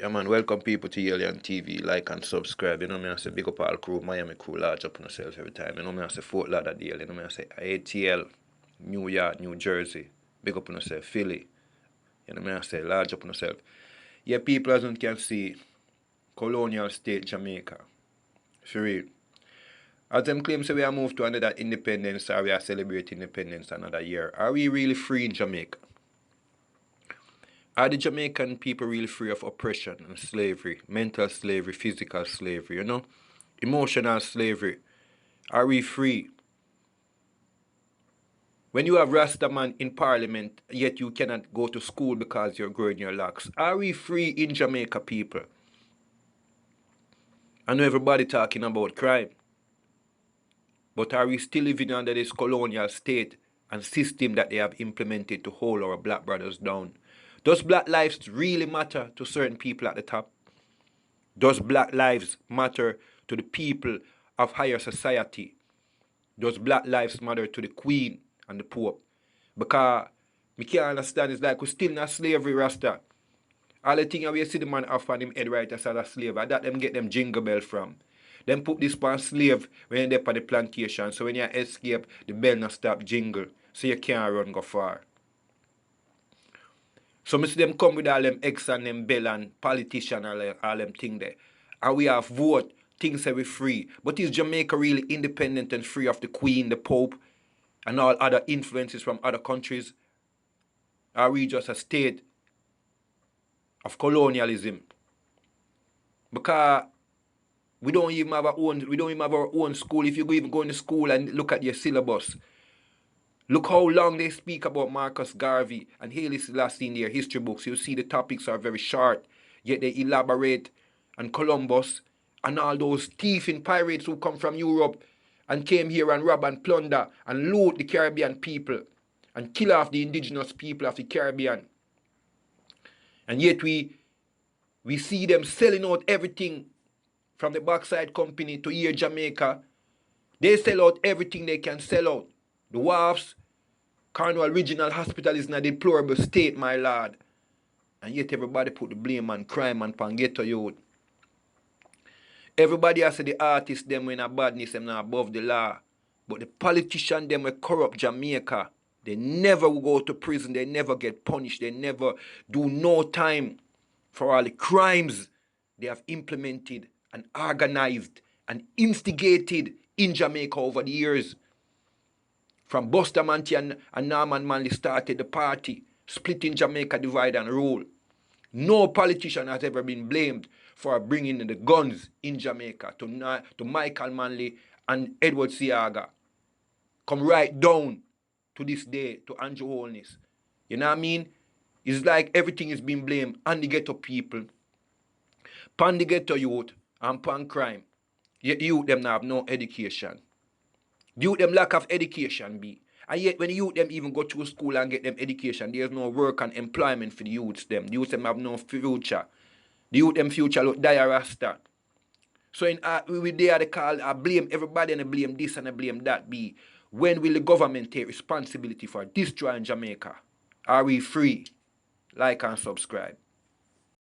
Yeah, man, welcome people to Alien TV. Like and subscribe. You know me, I say big up all crew, Miami crew, large up on yourself every time. You know me, I say Fort Lauderdale. You know me, I say ATL, New York, New Jersey. Big up on yourself, Philly. You know me, I say large up on yourself. Yeah, people as you can see, colonial state Jamaica. For real. As them claim say we are moved to another independence or we are celebrating independence another year. Are we really free in Jamaica? Are the Jamaican people really free of oppression and slavery, mental slavery, physical slavery, emotional slavery? Are we free? When you have Rastaman in parliament, yet you cannot go to school because you're growing your locks. Are we free in Jamaica, people? I know everybody talking about crime, but are we still living under this colonial state and system that they have implemented to hold our black brothers down? Does black lives really matter to certain people at the top? Does black lives matter to the people of higher society? Does black lives matter to the Queen and the Pope? Because me can't understand, it's like we're still in a slavery, Rasta. All the things we see the man off on him head right as a slave, and that them get them jingle bell from. Them put this on slave when they're on the plantation, so when you escape, the bell not stop jingle, so you can't run go far. So me see them come with all them X and them bell and politician and all them thing there. And we have vote, things say we free. But is Jamaica really independent and free of the Queen, the Pope, and all other influences from other countries? Are we just a state of colonialism? Because we don't even have our own school. If you even go into school and look at your syllabus, look how long they speak about Marcus Garvey and Haile Selassie in their history books. You see the topics are very short, yet they elaborate on Columbus and all those thieving pirates who come from Europe and came here and rob and plunder and loot the Caribbean people and kill off the indigenous people of the Caribbean. And yet we see them selling out everything from the backside company to here Jamaica. They sell out everything they can sell out. The wharfs, Cornwall Regional Hospital is in a deplorable state, my lord. And yet everybody put the blame on crime and pan Ghetto youth. Everybody has said the artists them when a badness them not above the law. But the politicians them will corrupt Jamaica. They never go to prison. They never get punished. They never do no time for all the crimes they have implemented and organized and instigated in Jamaica over the years. From Bustamante and Norman Manley started the party, splitting Jamaica, divide and rule. No politician has ever been blamed for bringing in the guns in Jamaica to Michael Manley and Edward Seaga. Come right down to this day to Andrew Holness. You know what I mean? It's like everything is being blamed on the ghetto people, pan the ghetto youth, and pan crime. Yet youth them now have no education. The youth them lack of education be. And yet when the youth them even go to school and get them education, there's no work and employment for the youths them. The youths them have no future. The youth them future look dire rasta. So we there they call I blame everybody and I blame this and I blame that be. When will the government take responsibility for destroying Jamaica? Are we free? Like and subscribe.